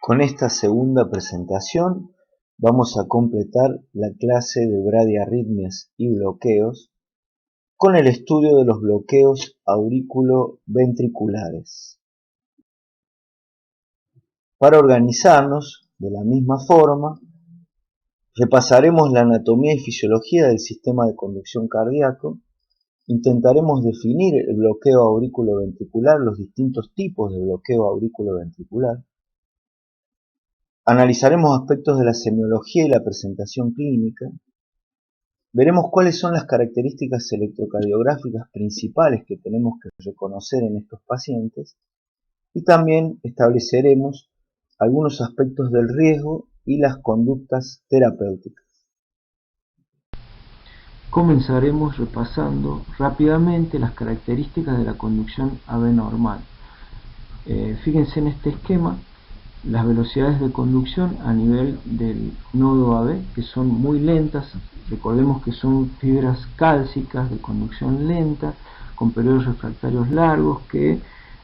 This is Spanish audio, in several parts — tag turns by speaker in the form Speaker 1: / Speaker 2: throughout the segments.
Speaker 1: Con esta segunda presentación vamos a completar la clase de bradiarritmias y bloqueos con el estudio de los bloqueos auriculoventriculares. Para organizarnos de la misma forma, repasaremos la anatomía y fisiología del sistema de conducción cardíaco, intentaremos definir el bloqueo auriculoventricular, los distintos tipos de bloqueo auriculoventricular, analizaremos aspectos de la semiología y la presentación clínica, veremos cuáles son las características electrocardiográficas principales que tenemos que reconocer en estos pacientes y también estableceremos algunos aspectos del riesgo y las conductas terapéuticas.
Speaker 2: Comenzaremos repasando rápidamente las características de la conducción AB normal. Fíjense en este esquema las velocidades de conducción a nivel del nodo AB, que son muy lentas. Recordemos que son fibras cálcicas de conducción lenta, con periodos refractarios largos, que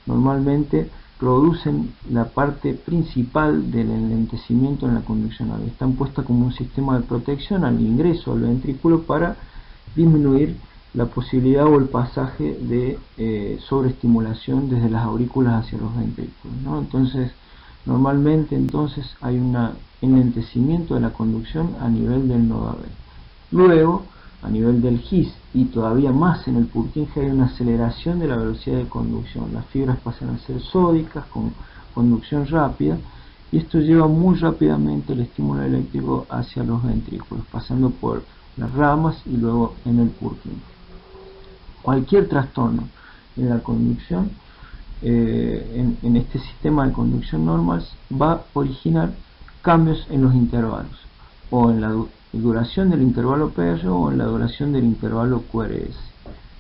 Speaker 2: normalmente producen la parte principal del enlentecimiento en la conducción AB. Están puestas como un sistema de protección al ingreso al ventrículo para disminuir la posibilidad o el pasaje de sobreestimulación desde las aurículas hacia los ventrículos, ¿no? Entonces, normalmente hay un enlentecimiento de la conducción a nivel del nodo AB. Luego, a nivel del GIS y todavía más en el Purkinje, hay una aceleración de la velocidad de conducción. Las fibras pasan a ser sódicas con conducción rápida y esto lleva muy rápidamente el estímulo eléctrico hacia los ventrículos, pasando por las ramas y luego en el Purkinje. Cualquier trastorno en la conducción en este sistema de conducción normal va a originar cambios en los intervalos, o en la duración del intervalo PR o en la duración del intervalo QRS.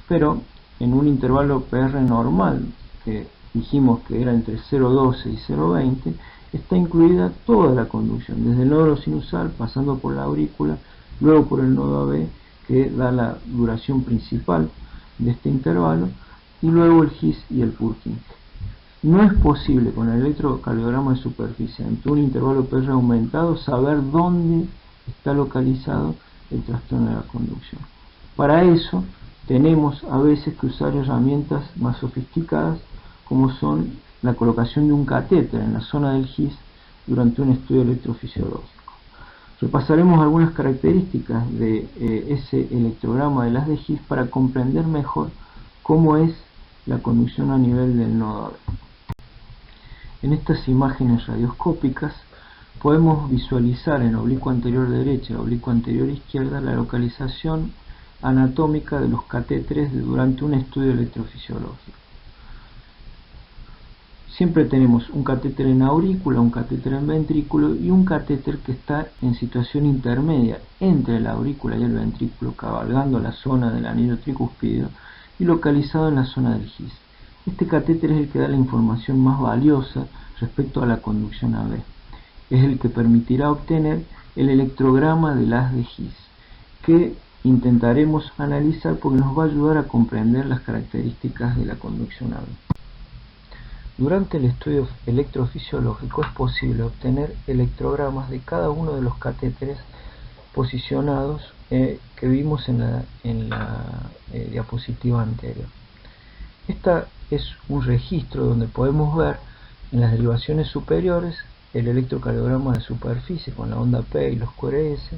Speaker 2: Pero en un intervalo PR normal, que dijimos que era entre 0,12 y 0,20, está incluida toda la conducción, desde el nodo sinusal, pasando por la aurícula, luego por el nodo AB, que da la duración principal de este intervalo, y luego el GIS y el Purkinje. No es posible con el electrocardiograma de superficie ante un intervalo PR aumentado saber dónde está localizado el trastorno de la conducción. Para eso tenemos a veces que usar herramientas más sofisticadas, como son la colocación de un catéter en la zona del GIS durante un estudio electrofisiológico. Repasaremos algunas características de ese electrograma de las de GIS para comprender mejor cómo es la conducción a nivel del nodo AB. En estas imágenes radioscópicas podemos visualizar en oblicuo anterior derecha y oblicuo anterior izquierda la localización anatómica de los catéteres durante un estudio electrofisiológico. Siempre tenemos un catéter en aurícula, un catéter en ventrículo y un catéter que está en situación intermedia entre la aurícula y el ventrículo, cabalgando la zona del anillo tricúspide y localizado en la zona del GIS. Este catéter es el que da la información más valiosa respecto a la conducción AB. Es el que permitirá obtener el electrograma del haz de GIS, que intentaremos analizar porque nos va a ayudar a comprender las características de la conducción AB. Durante el estudio electrofisiológico es posible obtener electrogramas de cada uno de los catéteres posicionados que vimos en la diapositiva anterior. Esta es un registro donde podemos ver en las derivaciones superiores el electrocardiograma de superficie con la onda P y los QRS,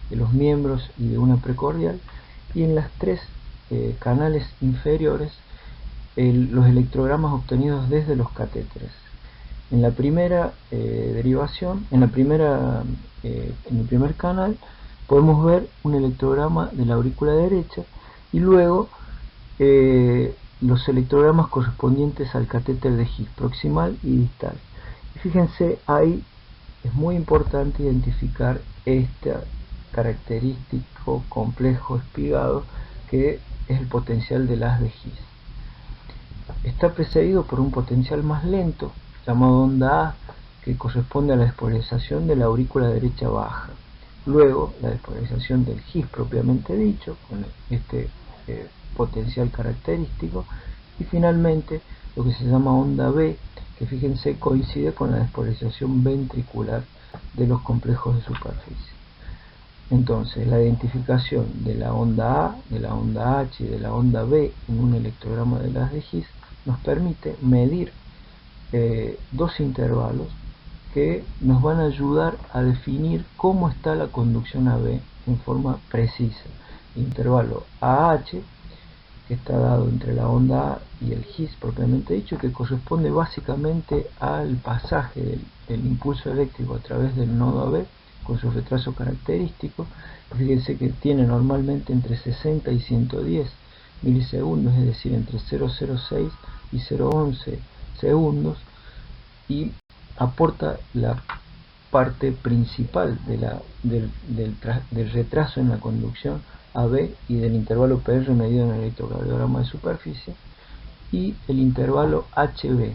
Speaker 2: de los miembros y de una precordial, y en las tres canales inferiores los electrogramas obtenidos desde los catéteres. En la primera derivación, en el primer canal, podemos ver un electrograma de la aurícula derecha y luego los electrogramas correspondientes al catéter de GIS proximal y distal. Y fíjense, ahí es muy importante identificar este característico complejo espigado que es el potencial del haz de GIS. Está precedido por un potencial más lento llamado onda A, que corresponde a la despolarización de la aurícula derecha baja. Luego la despolarización del GIS propiamente dicho, con este potencial característico, y finalmente lo que se llama onda B, que fíjense coincide con la despolarización ventricular de los complejos de superficie. Entonces, la identificación de la onda A, de la onda H y de la onda B en un electrograma de las de Higgs nos permite medir dos intervalos que nos van a ayudar a definir cómo está la conducción AB en forma precisa. El intervalo AH, que está dado entre la onda A y el Higgs propiamente dicho, que corresponde básicamente al pasaje del impulso eléctrico a través del nodo AB con su retraso característico. Fíjense que tiene normalmente entre 60 y 110 milisegundos, es decir, entre 0,06 y 0,11 segundos, y aporta la parte principal del retraso en la conducción AB y del intervalo PR medido en el electrocardiograma de superficie, y el intervalo HB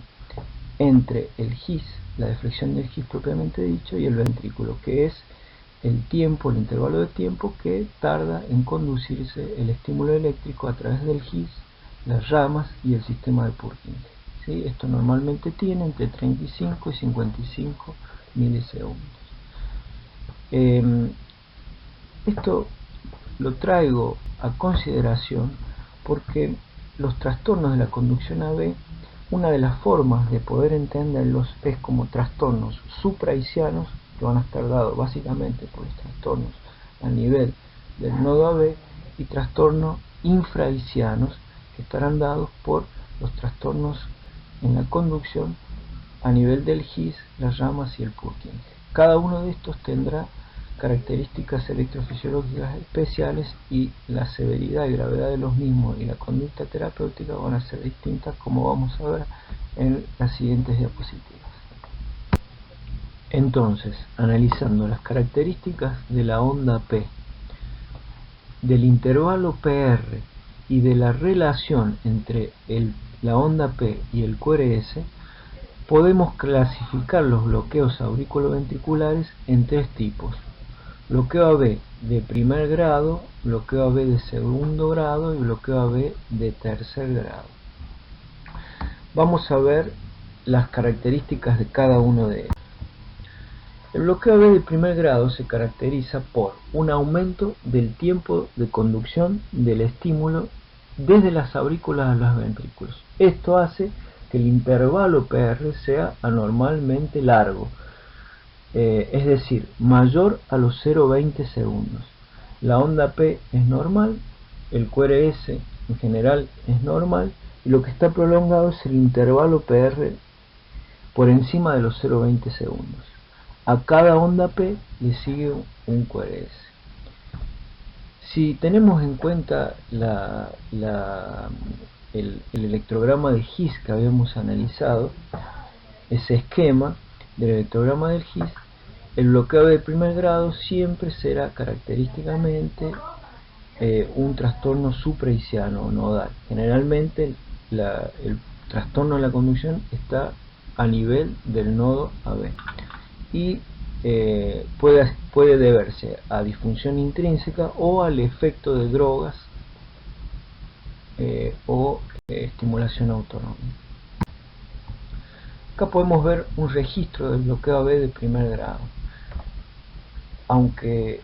Speaker 2: entre el His, la deflexión del His propiamente dicho, y el ventrículo, que es el tiempo, el intervalo de tiempo que tarda en conducirse el estímulo eléctrico a través del His, las ramas y el sistema de Purkinje. ¿Sí? Esto normalmente tiene entre 35 y 55 milisegundos. Esto lo traigo a consideración porque los trastornos de la conducción AB, una de las formas de poder entenderlos es como trastornos supraisianos, que van a estar dados básicamente por los trastornos a nivel del nodo AB, y trastornos infraisianos, que estarán dados por los trastornos en la conducción a nivel del His, las ramas y el Purkinje. Cada uno de estos tendrá características electrofisiológicas especiales y la severidad y gravedad de los mismos y la conducta terapéutica van a ser distintas, como vamos a ver en las siguientes diapositivas. Entonces, analizando las características de la onda P, del intervalo PR y de la relación entre la onda P y el QRS, podemos clasificar los bloqueos auriculoventriculares en tres tipos: bloqueo AB de primer grado, bloqueo AB de segundo grado y bloqueo AB de tercer grado. Vamos a ver las características de cada uno de ellos. El bloqueo AB de primer grado se caracteriza por un aumento del tiempo de conducción del estímulo desde las aurículas a los ventrículos. Esto hace que el intervalo PR sea anormalmente largo, es decir, mayor a los 0,20 segundos. La onda P es normal, el QRS en general es normal, y lo que está prolongado es el intervalo PR por encima de los 0,20 segundos. A cada onda P le sigue un QRS. Si tenemos en cuenta el electrograma de His que habíamos analizado, ese esquema del electrograma del His, el bloqueo de primer grado siempre será característicamente un trastorno supraisiano o nodal. Generalmente el trastorno de la conducción está a nivel del nodo AB y puede deberse a disfunción intrínseca o al efecto de drogas o estimulación autónoma. Acá podemos ver un registro del bloqueo AB de primer grado. Aunque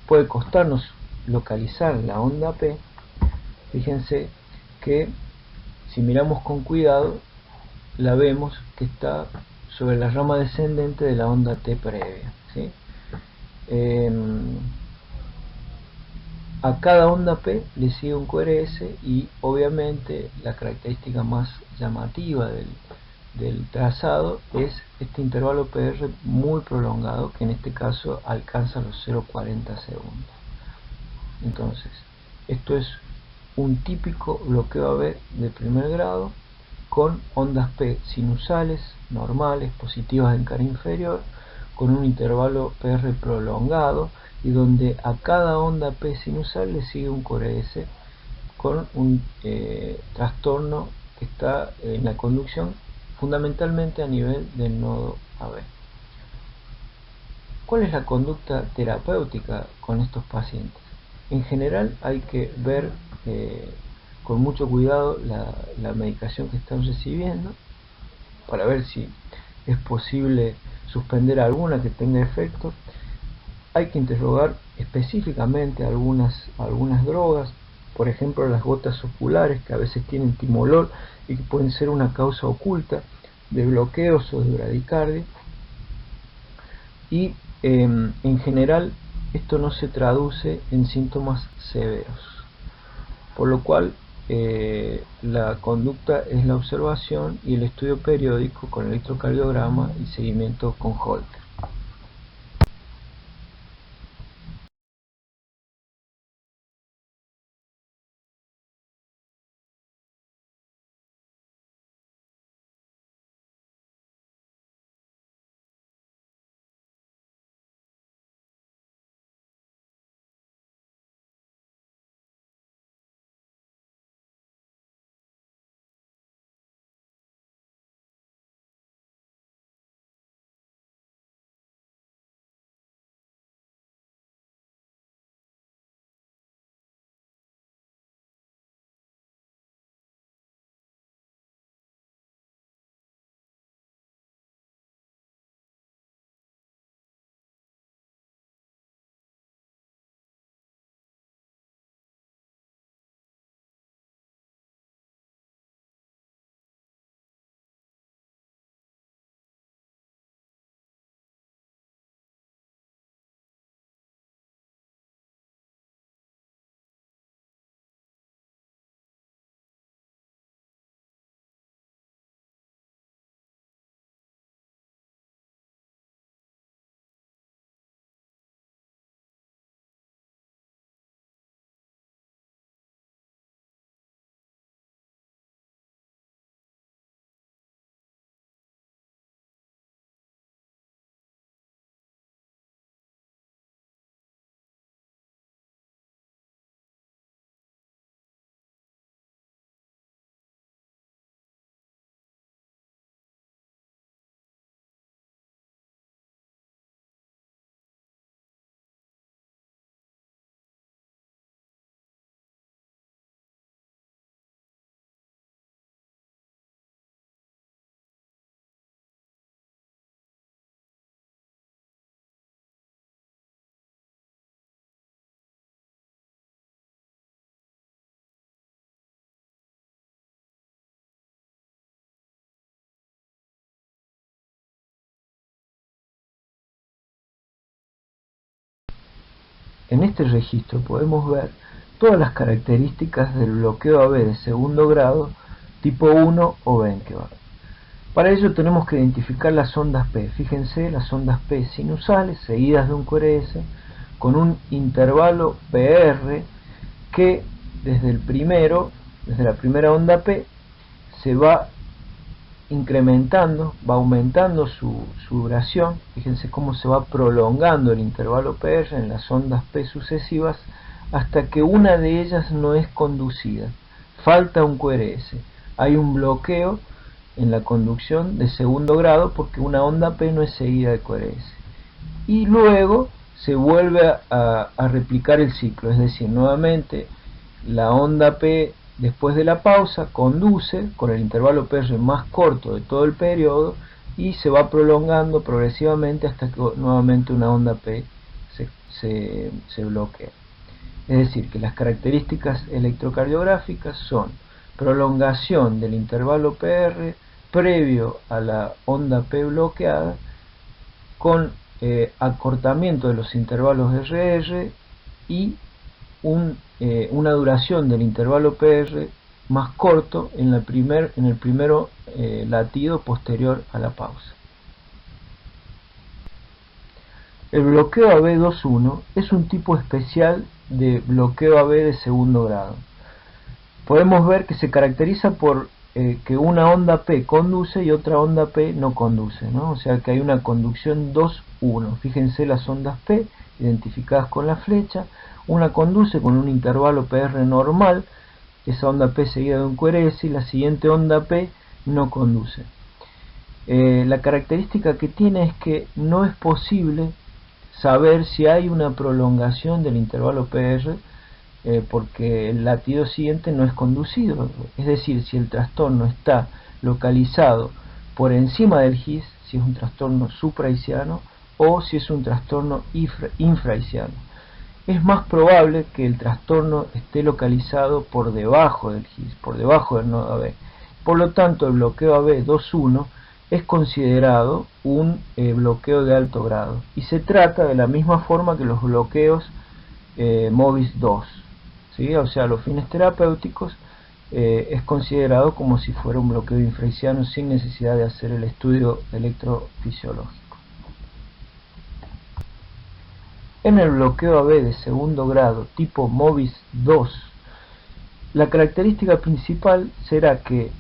Speaker 2: puede costarnos localizar la onda P, fíjense que si miramos con cuidado la vemos que está sobre la rama descendente de la onda T previa, ¿sí? A cada onda P le sigue un QRS y obviamente la característica más llamativa del trazado es este intervalo PR muy prolongado, que en este caso alcanza los 0,40 segundos. Entonces, esto es un típico bloqueo AB de primer grado con ondas P sinusales, normales, positivas en cara inferior, con un intervalo PR prolongado, y donde a cada onda P sinusal le sigue un QRS con un trastorno que está en la conducción fundamentalmente a nivel del nodo AB. ¿Cuál es la conducta terapéutica con estos pacientes? En general hay que ver con mucho cuidado la medicación que están recibiendo para ver si es posible suspender alguna que tenga efecto. Hay que interrogar específicamente algunas drogas, por ejemplo las gotas oculares, que a veces tienen timolol y que pueden ser una causa oculta de bloqueos o de bradicardia. Y en general esto no se traduce en síntomas severos, por lo cual la conducta es la observación y el estudio periódico con electrocardiograma y seguimiento con Holter. En este registro podemos ver todas las características del bloqueo AB de segundo grado tipo 1 o Benkevad. Para ello tenemos que identificar las ondas P. Fíjense, las ondas P sinusales seguidas de un QRS con un intervalo PR que desde la primera onda P se va incrementando, va aumentando su duración. Fíjense cómo se va prolongando el intervalo PR en las ondas P sucesivas hasta que una de ellas no es conducida. Falta un QRS. Hay un bloqueo en la conducción de segundo grado porque una onda P no es seguida de QRS. Y luego se vuelve a replicar el ciclo, es decir, nuevamente la onda P después de la pausa conduce con el intervalo PR más corto de todo el periodo y se va prolongando progresivamente hasta que nuevamente una onda P se bloquea. Es decir, que las características electrocardiográficas son prolongación del intervalo PR previo a la onda P bloqueada con acortamiento de los intervalos RR y una duración del intervalo PR más corto en el primero latido posterior a la pausa. El bloqueo AB21 es un tipo especial de bloqueo AB de segundo grado. Podemos ver que se caracteriza por que una onda P conduce y otra onda P no conduce, ¿no? O sea que hay una conducción 2-1. Fíjense las ondas P identificadas con la flecha. Una conduce con un intervalo PR normal, esa onda P seguida de un QRS, y la siguiente onda P no conduce. La característica que tiene es que no es posible saber si hay una prolongación del intervalo PR porque el latido siguiente no es conducido. Es decir, si el trastorno está localizado por encima del GIS, si es un trastorno supraisiano o si es un trastorno infraisiano. Es más probable que el trastorno esté localizado por debajo del GIS, por debajo del nodo AB. Por lo tanto, el bloqueo AB 2.1 es considerado un bloqueo de alto grado y se trata de la misma forma que los bloqueos MOVIS 2, ¿sí? O sea, los fines terapéuticos es considerado como si fuera un bloqueo infraisiano sin necesidad de hacer el estudio electrofisiológico. En el bloqueo AB de segundo grado tipo MOVIS 2, la característica principal será que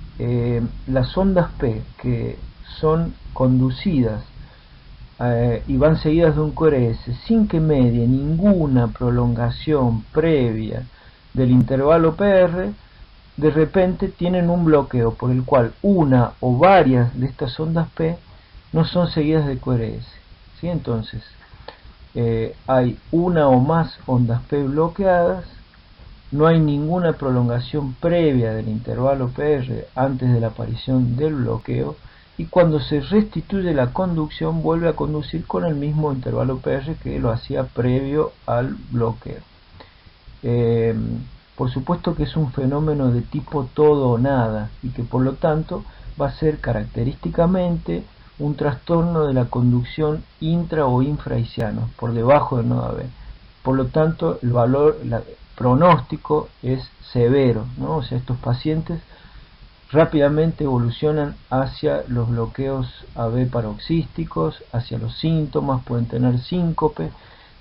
Speaker 2: las ondas P que son conducidas y van seguidas de un QRS sin que medie ninguna prolongación previa del intervalo PR, de repente tienen un bloqueo por el cual una o varias de estas ondas P no son seguidas de QRS, ¿sí? Entonces hay una o más ondas P bloqueadas, no hay ninguna prolongación previa del intervalo PR antes de la aparición del bloqueo, y cuando se restituye la conducción vuelve a conducir con el mismo intervalo PR que lo hacía previo al bloqueo. Por supuesto que es un fenómeno de tipo todo o nada y que por lo tanto va a ser característicamente un trastorno de la conducción intra o infraisiano por debajo del nodo AB. Por lo tanto, el valor pronóstico es severo, ¿no? O sea, estos pacientes rápidamente evolucionan hacia los bloqueos AB paroxísticos, hacia los síntomas, pueden tener síncope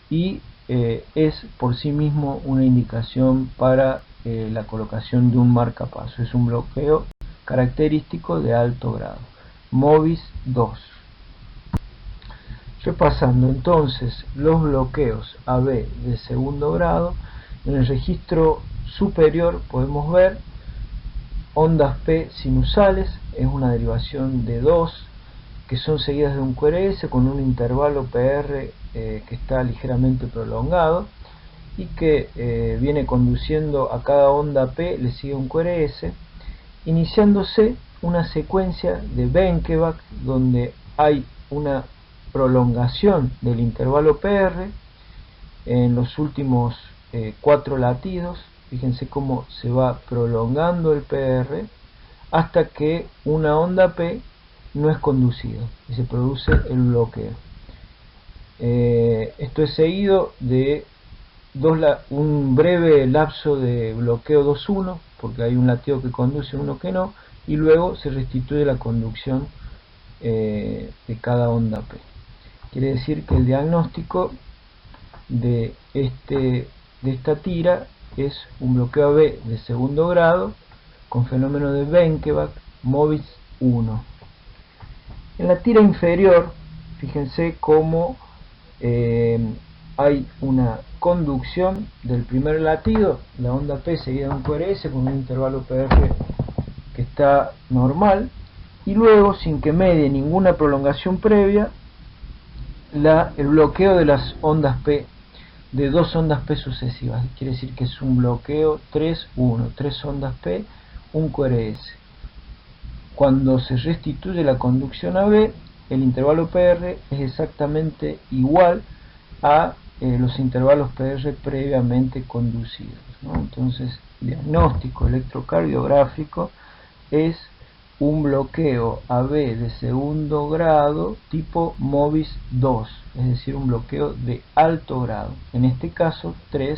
Speaker 2: y es por sí mismo una indicación para la colocación de un marcapaso. Es un bloqueo característico de alto grado. MOVIS 2. Repasando entonces los bloqueos AB de segundo grado, en el registro superior podemos ver ondas P sinusales, es una derivación de 2 que son seguidas de un QRS con un intervalo PR que está ligeramente prolongado y que viene conduciendo a cada onda P, le sigue un QRS, iniciándose una secuencia de Benkeback donde hay una prolongación del intervalo PR en los últimos 4 latidos. Fíjense cómo se va prolongando el PR hasta que una onda P no es conducida y se produce el bloqueo. Esto es seguido de un breve lapso de bloqueo 2.1 porque hay un latido que conduce, uno que no, y luego se restituye la conducción de cada onda P. Quiere decir que el diagnóstico de esta tira es un bloqueo AB de segundo grado con fenómeno de Benkeback MOVIS 1. En la tira inferior, fíjense cómo hay una conducción del primer latido, la onda P seguida de un QRS con un intervalo PR que está normal, y luego, sin que medie ninguna prolongación previa, el bloqueo de las ondas P, de 2 ondas P sucesivas. Quiere decir que es un bloqueo 3-1, 3 ondas P, un QRS. Cuando se restituye la conducción AB, el intervalo PR es exactamente igual a los intervalos PR previamente conducidos, ¿no? Entonces, el diagnóstico electrocardiográfico es un bloqueo AB de segundo grado tipo MOVIS 2, es decir, un bloqueo de alto grado, en este caso 3-1.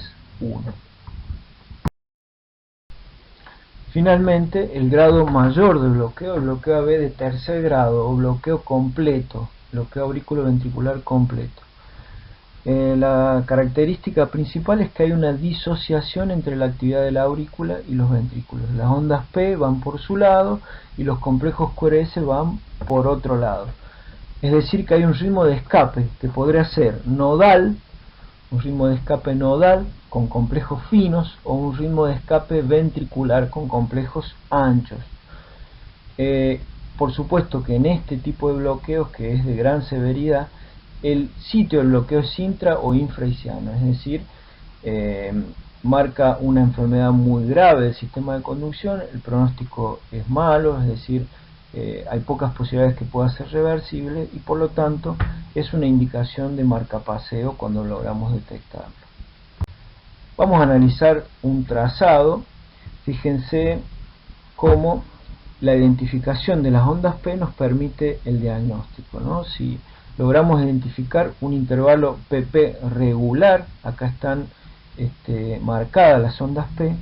Speaker 2: Finalmente, el grado mayor de bloqueo, el bloqueo AB de tercer grado o bloqueo completo, bloqueo auriculoventricular completo. La característica principal es que hay una disociación entre la actividad de la aurícula y los ventrículos. Las ondas P van por su lado y los complejos QRS van por otro lado. Es decir, que hay un ritmo de escape que podría ser nodal, un ritmo de escape nodal con complejos finos, o un ritmo de escape ventricular con complejos anchos. Por supuesto que en este tipo de bloqueos, que es de gran severidad, el sitio del bloqueo es intra o infraisiano, es decir, marca una enfermedad muy grave del sistema de conducción, el pronóstico es malo, es decir, hay pocas posibilidades que pueda ser reversible y por lo tanto es una indicación de marcapaseo cuando logramos detectarlo. Vamos a analizar un trazado. Fíjense cómo la identificación de las ondas P nos permite el diagnóstico, ¿no? Si logramos identificar un intervalo PP regular, acá están marcadas las ondas P,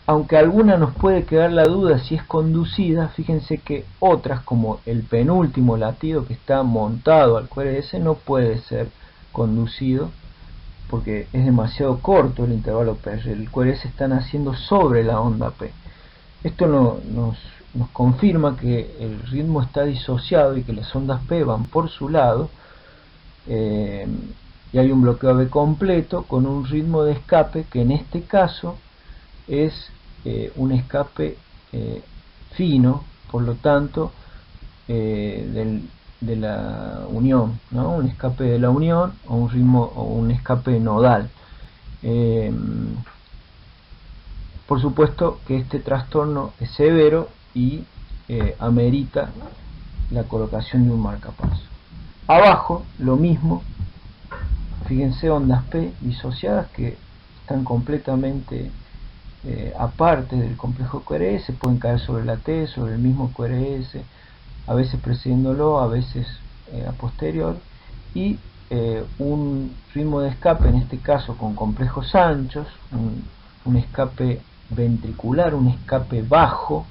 Speaker 2: aunque alguna nos puede quedar la duda si es conducida, fíjense que otras, como el penúltimo latido que está montado al QRS, no puede ser conducido porque es demasiado corto el intervalo P. El QRS está naciendo sobre la onda P. Esto nos confirma que el ritmo está disociado y que las ondas P van por su lado, y hay un bloqueo AB completo con un ritmo de escape que en este caso es un escape fino, por lo tanto de la unión, ¿no? Un escape de la unión o un ritmo o un escape nodal. Por supuesto que este trastorno es severo y amerita la colocación de un marcapaso. Abajo lo mismo, fíjense, ondas P disociadas que están completamente aparte del complejo QRS, pueden caer sobre la T, sobre el mismo QRS, a veces precediéndolo, a veces a posterior, y un ritmo de escape, en este caso con complejos anchos, un escape ventricular, un escape bajo,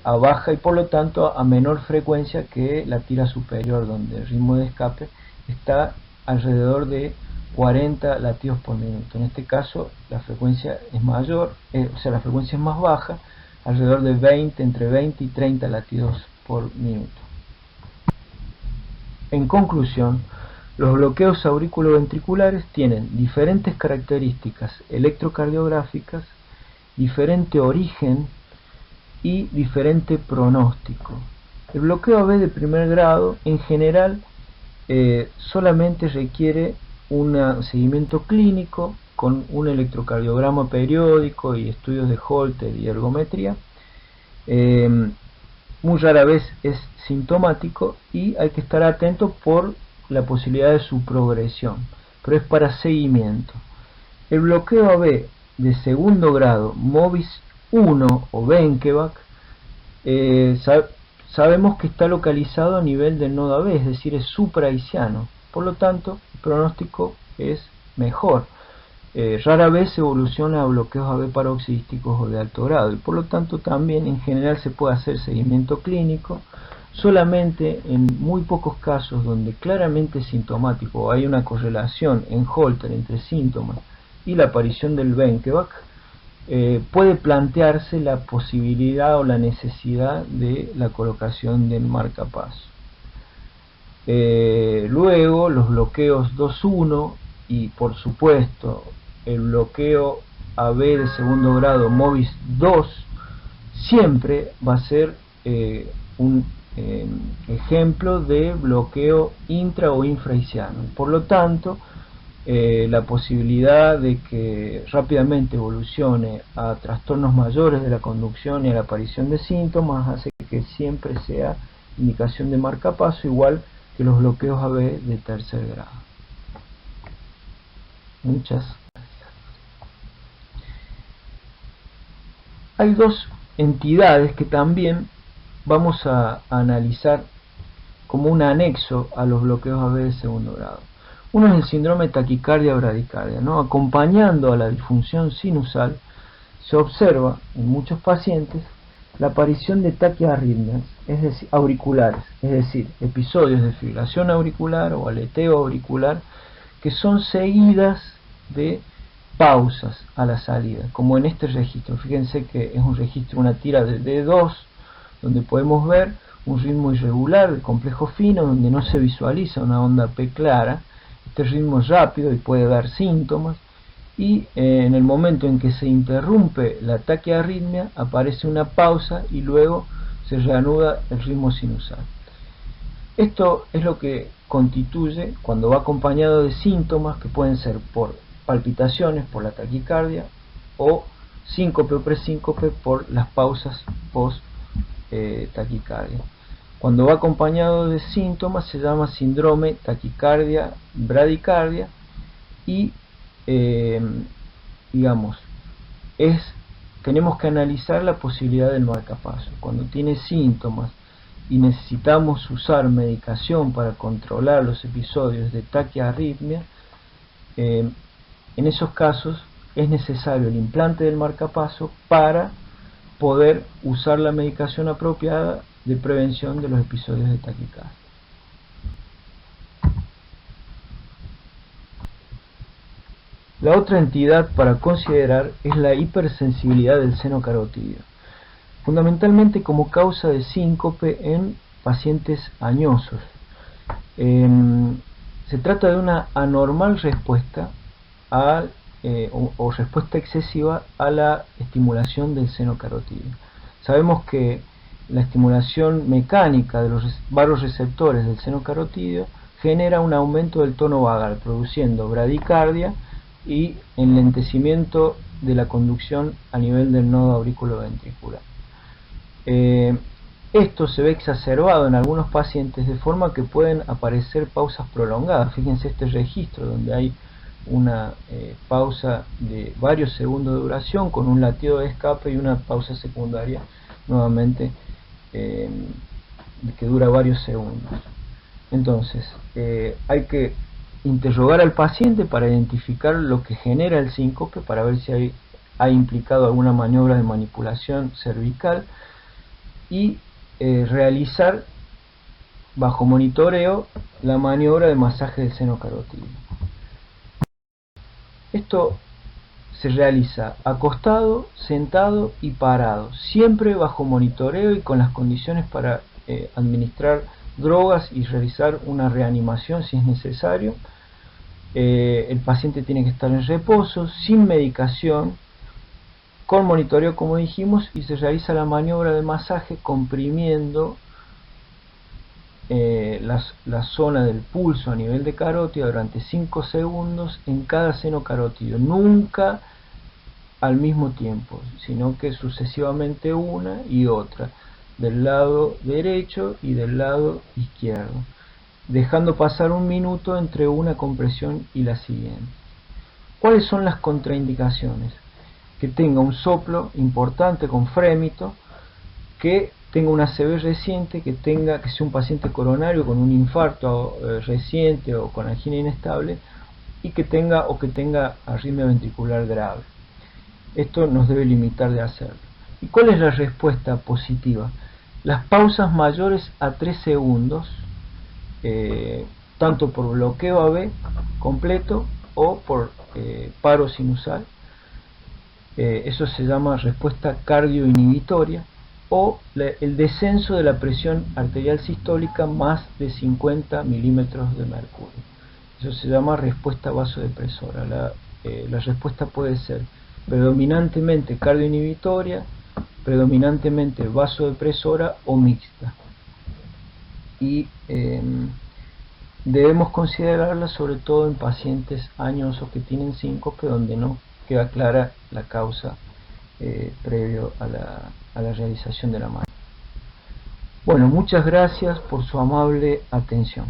Speaker 2: a baja y por lo tanto a menor frecuencia que la tira superior, donde el ritmo de escape está alrededor de 40 latidos por minuto. En este caso la frecuencia es mayor, la frecuencia es más baja, alrededor de entre 20 y 30 latidos por minuto. En conclusión, los bloqueos auriculoventriculares tienen diferentes características electrocardiográficas, diferente origen y diferente pronóstico. El bloqueo AB de primer grado en general solamente requiere un seguimiento clínico con un electrocardiograma periódico y estudios de Holter y ergometría. Muy rara vez es sintomático y hay que estar atento por la posibilidad de su progresión, pero es para seguimiento. El bloqueo AB de segundo grado, MOBIS 1 o Benkeback, sabemos que está localizado a nivel del nodo AB, es decir, es supraisiano, por lo tanto el pronóstico es mejor. Rara vez evoluciona a bloqueos AB paroxísticos o de alto grado y por lo tanto también en general se puede hacer seguimiento clínico. Solamente en muy pocos casos donde claramente es sintomático o hay una correlación en Holter entre síntomas y la aparición del Benkeback, puede plantearse la posibilidad o la necesidad de la colocación del marcapaso. Luego los bloqueos 2.1 y por supuesto el bloqueo AB de segundo grado MOBIS 2 siempre va a ser un ejemplo de bloqueo intra o infraisiano. Por lo tanto, la posibilidad de que rápidamente evolucione a trastornos mayores de la conducción y a la aparición de síntomas hace que siempre sea indicación de marcapaso, igual que los bloqueos AB de tercer grado. Muchas gracias. Hay dos entidades que también vamos a analizar como un anexo a los bloqueos AB de segundo grado. Uno es el síndrome de taquicardia bradicardia, ¿no? Acompañando a la disfunción sinusal se observa en muchos pacientes la aparición de taquiarritmias, es decir, auriculares, es decir, episodios de fibrilación auricular o aleteo auricular que son seguidas de pausas a la salida, como en este registro. Fíjense que es un registro, una tira de D2, donde podemos ver un ritmo irregular de complejo fino, donde no se visualiza una onda P clara. Este ritmo es rápido y puede dar síntomas, y en el momento en que se interrumpe la taquiarritmia aparece una pausa y luego se reanuda el ritmo sinusal. Esto es lo que constituye cuando va acompañado de síntomas que pueden ser por palpitaciones por la taquicardia o síncope o presíncope por las pausas post taquicardia. Cuando va acompañado de síntomas se llama síndrome taquicardia bradicardia y tenemos que analizar la posibilidad del marcapaso. Cuando tiene síntomas y necesitamos usar medicación para controlar los episodios de taquiarritmia, en esos casos es necesario el implante del marcapaso para poder usar la medicación apropiada de prevención de los episodios de taquicardia. La otra entidad para considerar es la hipersensibilidad del seno carotídeo, fundamentalmente como causa de síncope en pacientes añosos. Se trata de una anormal respuesta o respuesta excesiva a la estimulación del seno carotídeo. Sabemos que la estimulación mecánica de los varoreceptores del seno carotídeo genera un aumento del tono vagal, produciendo bradicardia y enlentecimiento de la conducción a nivel del nodo auriculoventricular. Esto se ve exacerbado en algunos pacientes de forma que pueden aparecer pausas prolongadas. Fíjense este registro donde hay una pausa de varios segundos de duración con un latido de escape y una pausa secundaria nuevamente que dura varios segundos. Entonces hay que interrogar al paciente para identificar lo que genera el síncope, para ver si ha implicado alguna maniobra de manipulación cervical y realizar bajo monitoreo la maniobra de masaje del seno carotídeo. Esto se realiza acostado, sentado y parado, siempre bajo monitoreo y con las condiciones para administrar drogas y realizar una reanimación si es necesario. El paciente tiene que estar en reposo, sin medicación, con monitoreo como dijimos, y se realiza la maniobra de masaje comprimiendo la zona del pulso a nivel de carótida durante 5 segundos en cada seno carótido, nunca al mismo tiempo, sino que sucesivamente una y otra, del lado derecho y del lado izquierdo, dejando pasar 1 minuto entre una compresión y la siguiente. ¿Cuáles son las contraindicaciones? Que tenga un soplo importante con frémito, que tenga una ACV reciente, que sea un paciente coronario con un infarto reciente o con angina inestable, y que tenga arritmia ventricular grave. Esto nos debe limitar de hacerlo. ¿Y cuál es la respuesta positiva? Las pausas mayores a 3 segundos, tanto por bloqueo AB completo o por paro sinusal, eso se llama respuesta cardioinhibitoria, o el descenso de la presión arterial sistólica más de 50 milímetros de mercurio. Eso se llama respuesta vasodepresora. La respuesta puede ser predominantemente cardioinhibitoria, predominantemente vasodepresora o mixta. Y debemos considerarla sobre todo en pacientes añosos que tienen síncope, donde no queda clara la causa previo a la realización de la maniobra. Bueno, muchas gracias por su amable atención.